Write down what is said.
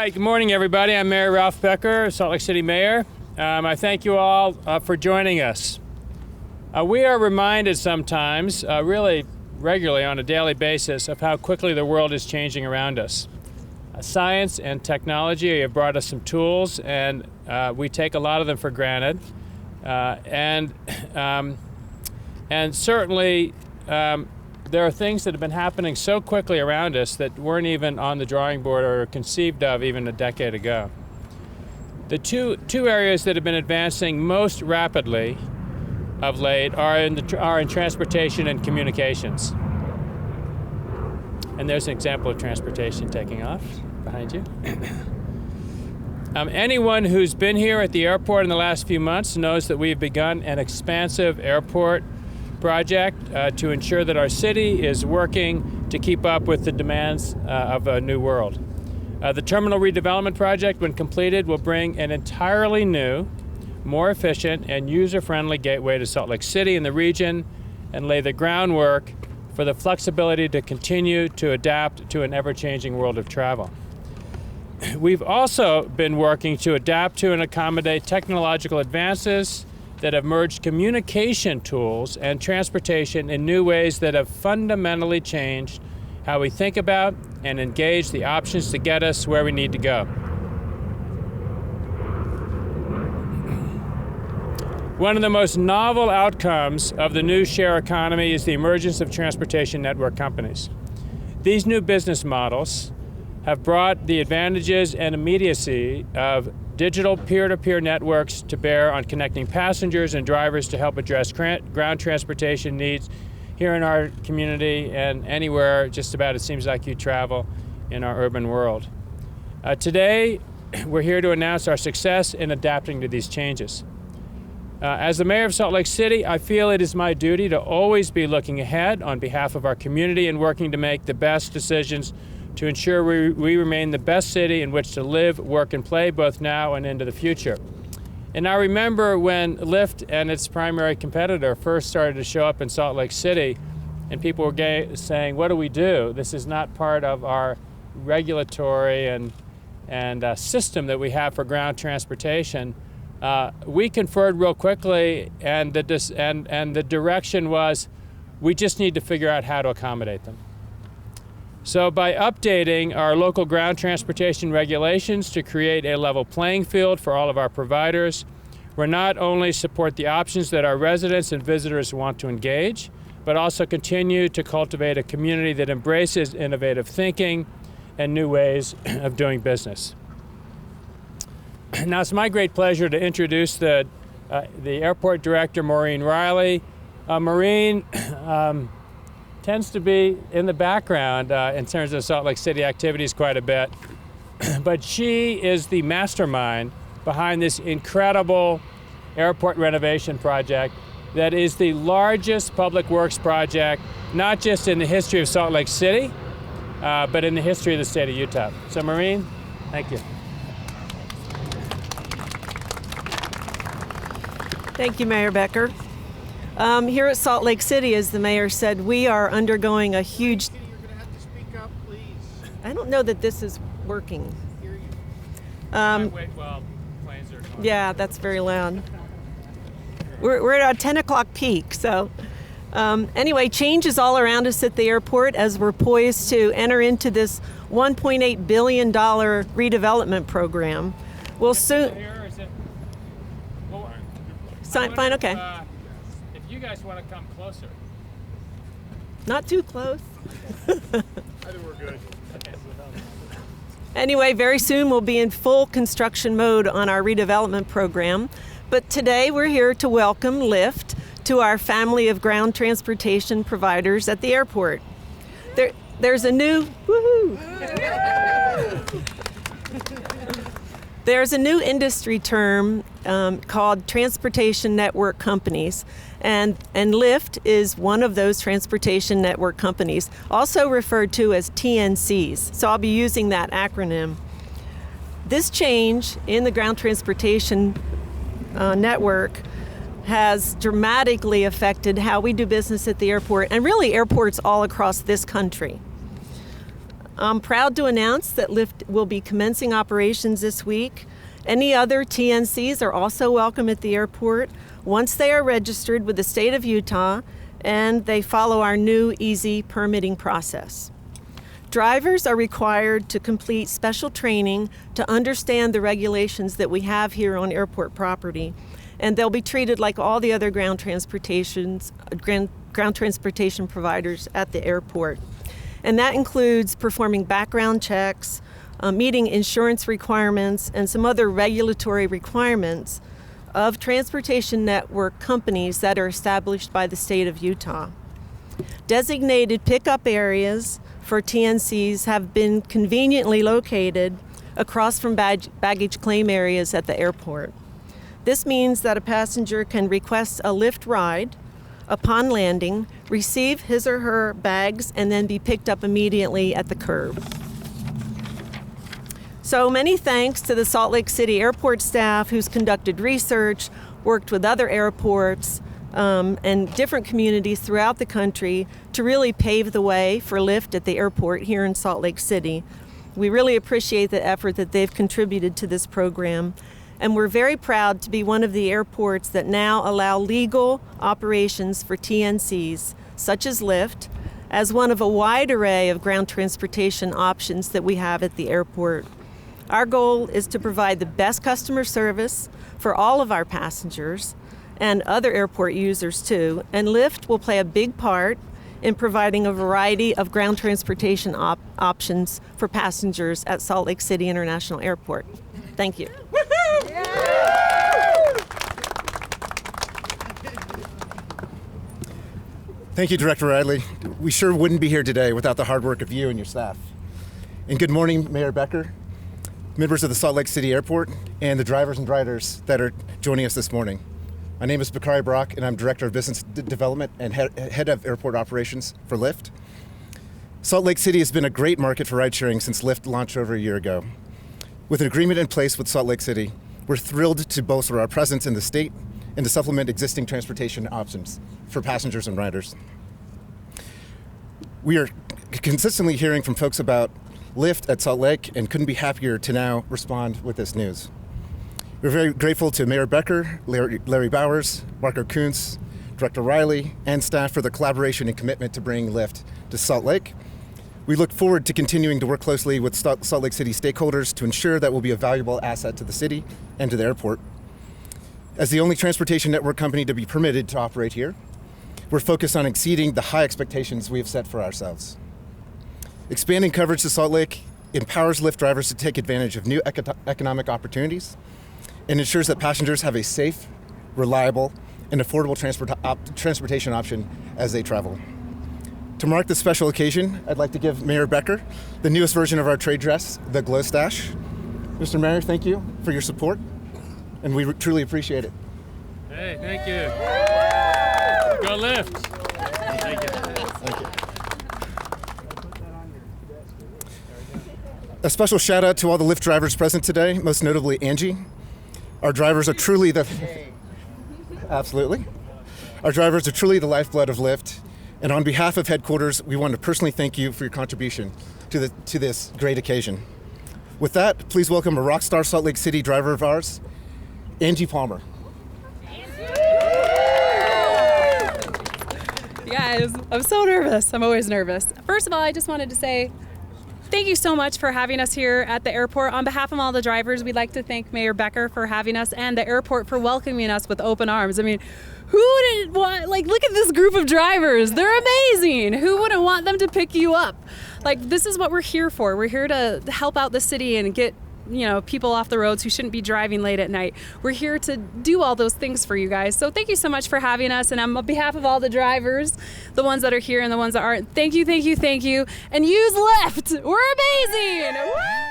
right, good morning, everybody. I'm Mayor Ralph Becker, Salt Lake City Mayor. I thank you all for joining us. We are reminded sometimes, really regularly on a daily basis, of how quickly the world is changing around us. Science and technology have brought us some tools, and we take a lot of them for granted. And certainly, there are things that have been happening so quickly around us that weren't even on the drawing board or conceived of even a decade ago. The two areas that have been advancing most rapidly of late are in transportation and communications. And there's an example of transportation taking off behind you. Anyone who's been here at the airport in the last few months knows that we've begun an expansive airport project to ensure that our city is working to keep up with the demands of a new world. The terminal redevelopment project, when completed, will bring an entirely new, more efficient and user-friendly gateway to Salt Lake City and the region, and lay the groundwork for the flexibility to continue to adapt to an ever-changing world of travel. We've also been working to adapt to and accommodate technological advances that have merged communication tools and transportation in new ways that have fundamentally changed how we think about and engage the options to get us where we need to go. One of the most novel outcomes of the new share economy is the emergence of transportation network companies. These new business models have brought the advantages and immediacy of digital peer-to-peer networks to bear on connecting passengers and drivers to help address ground transportation needs here in our community and anywhere just about it seems like you travel in our urban world. Today, we're here to announce our success in adapting to these changes. As the mayor of Salt Lake City, I feel it is my duty to always be looking ahead on behalf of our community and working to make the best decisions to ensure we remain the best city in which to live, work, and play both now and into the future. And I remember when Lyft and its primary competitor first started to show up in Salt Lake City, and people were saying, what do we do? This is not part of our regulatory and system that we have for ground transportation. We conferred real quickly, and the direction was, we just need to figure out how to accommodate them. So by updating our local ground transportation regulations to create a level playing field for all of our providers, we're not only support the options that our residents and visitors want to engage, but also continue to cultivate a community that embraces innovative thinking and new ways of doing business. Now it's my great pleasure to introduce the Airport Director, Maureen Riley. Maureen tends to be in the background in terms of Salt Lake City activities quite a bit, but she is the mastermind behind this incredible airport renovation project that is the largest public works project, not just in the history of Salt Lake City, but in the history of the state of Utah. So Maureen, thank you. Thank you, Mayor Becker. Here at Salt Lake City, as the mayor said, we are undergoing a huge... You're going to have to speak up, please. I don't know that this is working. Hear you. Wait while planes are going. Yeah, that's very loud. We're at a 10 o'clock peak, so... Anyway, change is all around us at the airport as we're poised to enter into this $1.8 billion redevelopment program. We'll soon... Fine, okay. If you guys want to come closer. Not too close. I think we're good. Anyway, very soon we'll be in full construction mode on our redevelopment program. But today we're here to welcome Lyft to our family of ground transportation providers at the airport. There's a new... Woohoo! There's a new industry term called transportation network companies, and Lyft is one of those transportation network companies, also referred to as TNCs. So I'll be using that acronym. This change in the ground transportation network has dramatically affected how we do business at the airport, and really airports all across this country. I'm proud to announce that Lyft will be commencing operations this week. Any other TNCs are also welcome at the airport once they are registered with the state of Utah and they follow our new easy permitting process. Drivers are required to complete special training to understand the regulations that we have here on airport property, and they'll be treated like all the other ground transportation providers at the airport. And that includes performing background checks, meeting insurance requirements, and some other regulatory requirements of transportation network companies that are established by the state of Utah. Designated pickup areas for TNCs have been conveniently located across from baggage claim areas at the airport. This means that a passenger can request a Lyft ride upon landing, receive his or her bags, and then be picked up immediately at the curb. So many thanks to the Salt Lake City airport staff who's conducted research, worked with other airports, and different communities throughout the country to really pave the way for Lyft at the airport here in Salt Lake City. We really appreciate the effort that they've contributed to this program, and we're very proud to be one of the airports that now allow legal operations for TNCs, such as Lyft, as one of a wide array of ground transportation options that we have at the airport. Our goal is to provide the best customer service for all of our passengers and other airport users too, and Lyft will play a big part in providing a variety of ground transportation options for passengers at Salt Lake City International Airport. Thank you. Thank you, Director Riley. We sure wouldn't be here today without the hard work of you and your staff. And good morning, Mayor Becker, members of the Salt Lake City Airport, and the drivers and riders that are joining us this morning. My name is Bakari Brock, and I'm Director of Business Development and Head of Airport Operations for Lyft. Salt Lake City has been a great market for ride-sharing since Lyft launched over a year ago. With an agreement in place with Salt Lake City, we're thrilled to bolster our presence in the state and to supplement existing transportation options for passengers and riders. We are consistently hearing from folks about Lyft at Salt Lake and couldn't be happier to now respond with this news. We're very grateful to Mayor Becker, Larry Bowers, Marco Kuntz, Director Riley, and staff for the collaboration and commitment to bring Lyft to Salt Lake. We look forward to continuing to work closely with Salt Lake City stakeholders to ensure that we'll be a valuable asset to the city and to the airport. As the only transportation network company to be permitted to operate here, we're focused on exceeding the high expectations we have set for ourselves. Expanding coverage to Salt Lake empowers Lyft drivers to take advantage of new economic opportunities and ensures that passengers have a safe, reliable, and affordable transportation option as they travel. To mark this special occasion, I'd like to give Mayor Becker the newest version of our trade dress, the Glow Stash. Mr. Mayor, thank you for your support, and we truly appreciate it. Hey, thank you. Go Lyft. Thank you. Thank you. A special shout out to all the Lyft drivers present today, most notably Angie. Our drivers are truly absolutely. Our drivers are truly the lifeblood of Lyft. And on behalf of headquarters, we want to personally thank you for your contribution to this great occasion. With that, please welcome a rock star Salt Lake City driver of ours, Angie Palmer. You guys, I'm so nervous. I'm always nervous. First of all, I just wanted to say thank you so much for having us here at the airport. On behalf of all the drivers, we'd like to thank Mayor Becker for having us and the airport for welcoming us with open arms. I mean, who didn't want, look at this group of drivers. They're amazing. Who wouldn't want them to pick you up? This is what we're here for. We're here to help out the city and get, people off the roads who shouldn't be driving late at night. We're here to do all those things for you guys. So thank you so much for having us. And on behalf of all the drivers, the ones that are here and the ones that aren't, thank you. And use Lyft. We're amazing. Woo!